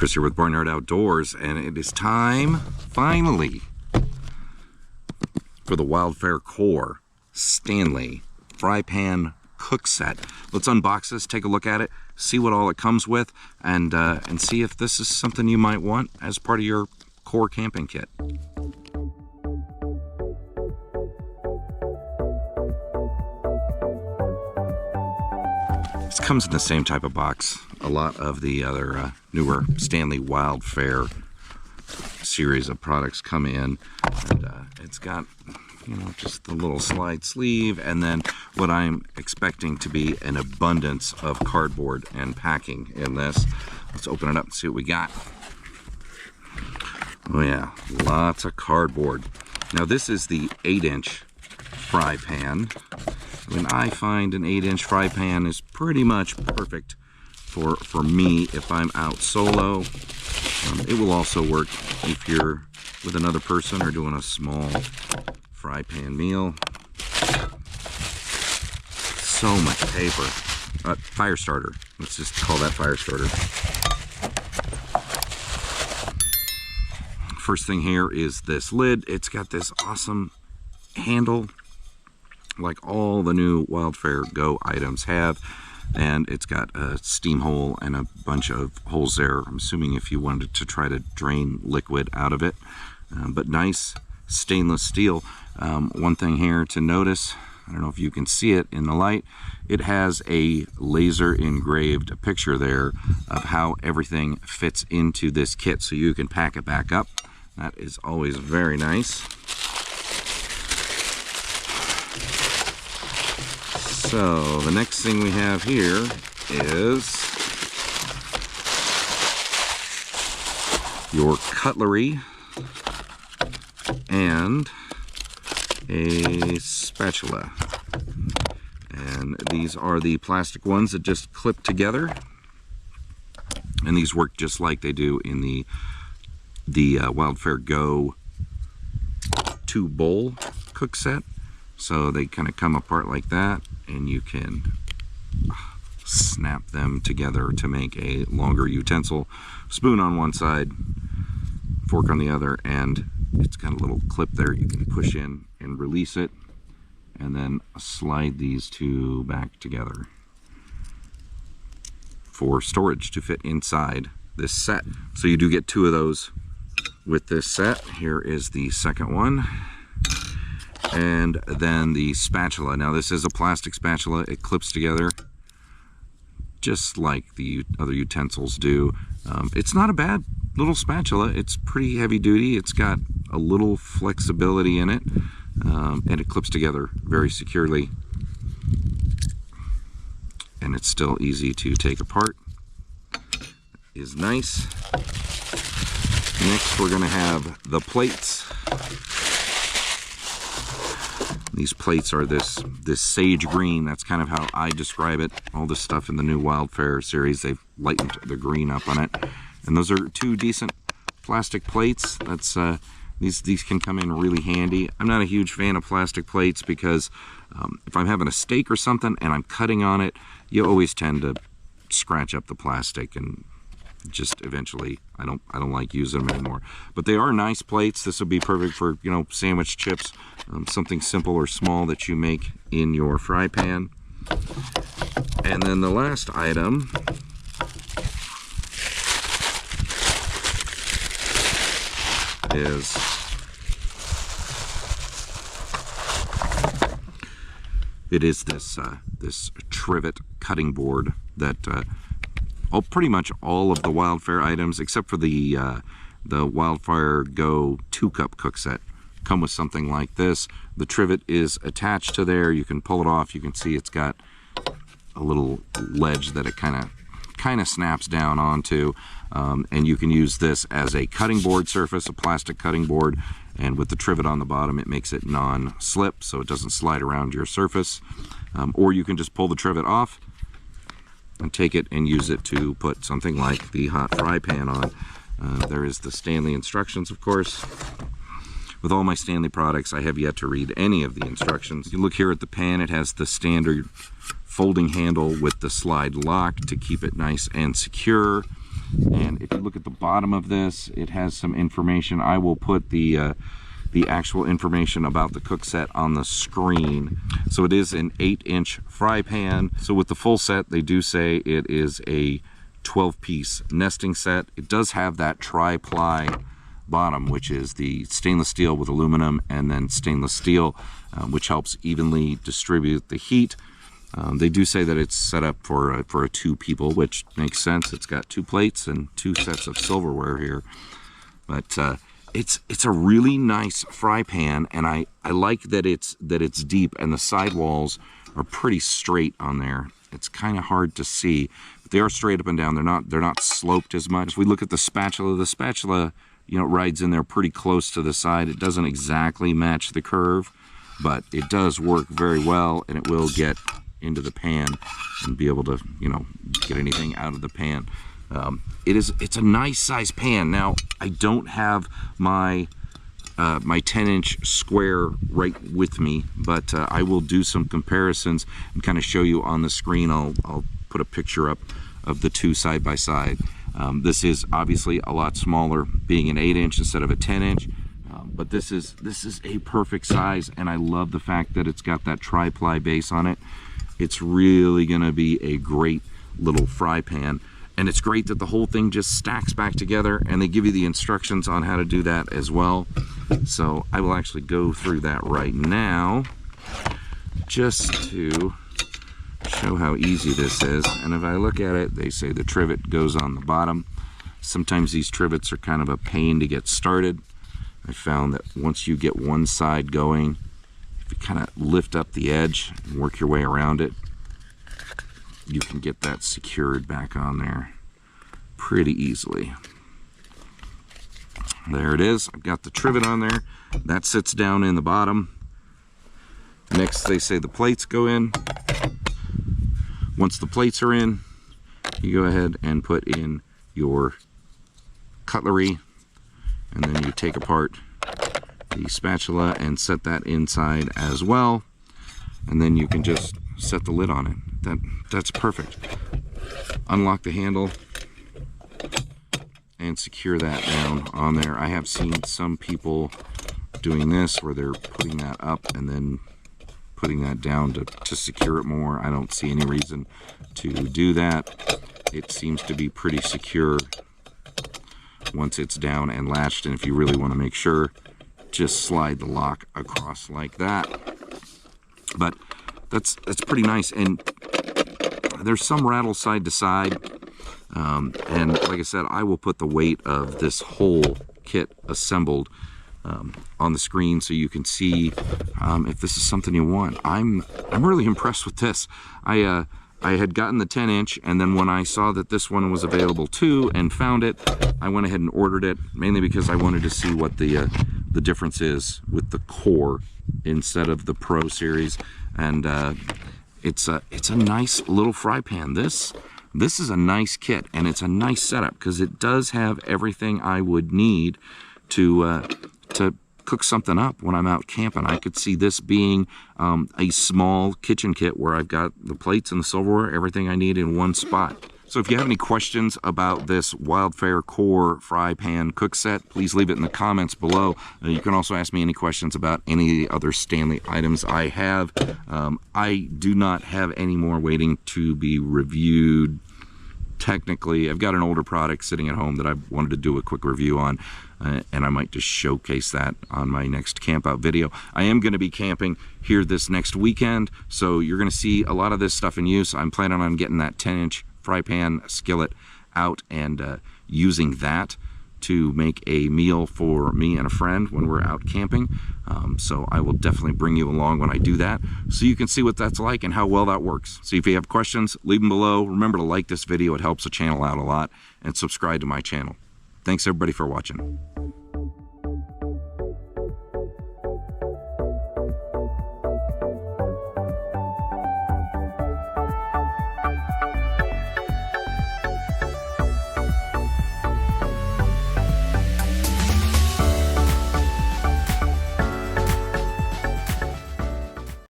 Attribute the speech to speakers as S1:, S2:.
S1: Chris here with Barnyard Outdoors, and it is time, finally, for the Wildfare Core Stanley Fry Pan Cookset. Let's unbox this, take a look at it, see what all it comes with, and see if this is something you might want as part of your core camping kit. This comes in the same type of box a lot of the other newer Stanley Wildfare series of products come in, and it's got, you know, just the little slide sleeve, and then what I'm expecting to be an abundance of cardboard and packing in this. Let's open it up and see what we got. Oh yeah, lots of cardboard. Now this is the 8-inch fry pan. When I find an 8-inch fry pan is pretty much perfect for me if I'm out solo. It will also work if you're with another person or doing a small fry pan meal. So much paper. Fire starter. Let's just call that fire starter. First thing here is this lid. It's got this awesome handle like all the new Wildfare Go items have, and it's got a steam hole and a bunch of holes there. I'm assuming if you wanted to try to drain liquid out of it, but nice stainless steel. One thing here to notice, I don't know if you can see it in the light, it has a laser engraved picture there of how everything fits into this kit, so you can pack it back up. That is always very nice. So the next thing we have here is your cutlery and a spatula. And these are the plastic ones that just clip together. And these work just like they do in the Wildfare Go 2-bowl cook set. So they kind of come apart like that, and you can snap them together to make a longer utensil. Spoon on one side, fork on the other, and it's got a little clip there you can push in and release it, and then slide these two back together for storage to fit inside this set. So you do get 2 of those with this set. Here is the second one. And then the spatula. Now this is a plastic spatula. It clips together just like the other utensils do. It's not a bad little spatula. It's pretty heavy duty. It's got a little flexibility in it, and it clips together very securely. And it's still easy to take apart. Is nice. Next we're going to have the plates. These plates are this sage green. That's kind of how I describe it. All this stuff in the new Wildfare series, they've lightened the green up on it. And those are 2 decent plastic plates. That's these can come in really handy. I'm not a huge fan of plastic plates because if I'm having a steak or something and I'm cutting on it, you always tend to scratch up the plastic, and just eventually I don't like using them anymore. But they are nice plates. This would be perfect for, you know, sandwich chips, something simple or small that you make in your fry pan. And then the last item is this Trivet cutting board that pretty much all of the Wildfare items, except for the Wildfare Go 2-cup cook set, come with something like this. The trivet is attached to there. You can pull it off. You can see it's got a little ledge that it kind of snaps down onto, and you can use this as a cutting board surface, a plastic cutting board, and with the trivet on the bottom it makes it non-slip, so it doesn't slide around your surface. Or you can just pull the trivet off and take it and use it to put something like the hot fry pan on. There is the Stanley instructions, of course. With all my Stanley products, I have yet to read any of the instructions. You look here at the pan, it has the standard folding handle with the slide lock to keep it nice and secure. And if you look at the bottom of this, it has some information. I will put the actual information about the cook set on the screen. So it is an 8-inch fry pan. So with the full set, they do say it is a 12-piece nesting set. It does have that tri-ply bottom, which is the stainless steel with aluminum, and then stainless steel, which helps evenly distribute the heat. They do say that it's set up for a 2 people, which makes sense. It's got 2 plates and 2 sets of silverware here. But it's a really nice fry pan, and I like that it's deep and the sidewalls are pretty straight on there. It's kind of hard to see, but they are straight up and down. They're not sloped as much. If we look at the spatula, you know, rides in there pretty close to the side. It doesn't exactly match the curve, but it does work very well, and it will get into the pan and be able to, you know, get anything out of the pan. It's a nice size pan. Now, I don't have my 10-inch square right with me, but I will do some comparisons and kind of show you on the screen. I'll put a picture up of the 2 side by side. This is obviously a lot smaller, being an 8-inch instead of a 10-inch, but this is a perfect size, and I love the fact that it's got that tri-ply base on it. It's really gonna be a great little fry pan, and it's great that the whole thing just stacks back together, and they give you the instructions on how to do that as well. So I will actually go through that right now, just to show how easy this is. And if I look at it, they say the trivet goes on the bottom. Sometimes these trivets are kind of a pain to get started. I found that once you get one side going, if you kind of lift up the edge and work your way around it, you can get that secured back on there pretty easily. There it is. I've got the trivet on there. That sits down in the bottom. Next, they say the plates go in. Once the plates are in, you go ahead and put in your cutlery, and then you take apart the spatula and set that inside as well, and then you can just set the lid on it. That's perfect. Unlock the handle and secure that down on there. I have seen some people doing this where they're putting that up and then putting that down to secure it more. I don't see any reason to do that. It seems to be pretty secure once it's down and latched, and if you really want to make sure, just slide the lock across like that. But that's pretty nice, and there's some rattle side to side, and like I said, I will put the weight of this whole kit assembled on the screen so you can see if this is something you want. I'm really impressed with this. I had gotten the 10-inch, and then when I saw that this one was available too and found it, I went ahead and ordered it, mainly because I wanted to see what the difference is with the Core instead of the Pro series. And it's a nice little fry pan. This is a nice kit, and it's a nice setup because it does have everything I would need to cook something up when I'm out camping. I could see this being a small kitchen kit where I've got the plates and the silverware, everything I need in one spot. So if you have any questions about this Wildfare Core Fry Pan Cookset, please leave it in the comments below. You can also ask me any questions about any other Stanley items I have. I do not have any more waiting to be reviewed. Technically, I've got an older product sitting at home that I wanted to do a quick review on, and I might just showcase that on my next camp out video. I am going to be camping here this next weekend, so you're going to see a lot of this stuff in use. I'm planning on getting that 10-inch fry pan skillet out and using that to make a meal for me and a friend when we're out camping. So I will definitely bring you along when I do that, so you can see what that's like and how well that works. So if you have questions, leave them below. Remember to like this video, it helps the channel out a lot, and subscribe to my channel. Thanks everybody for watching.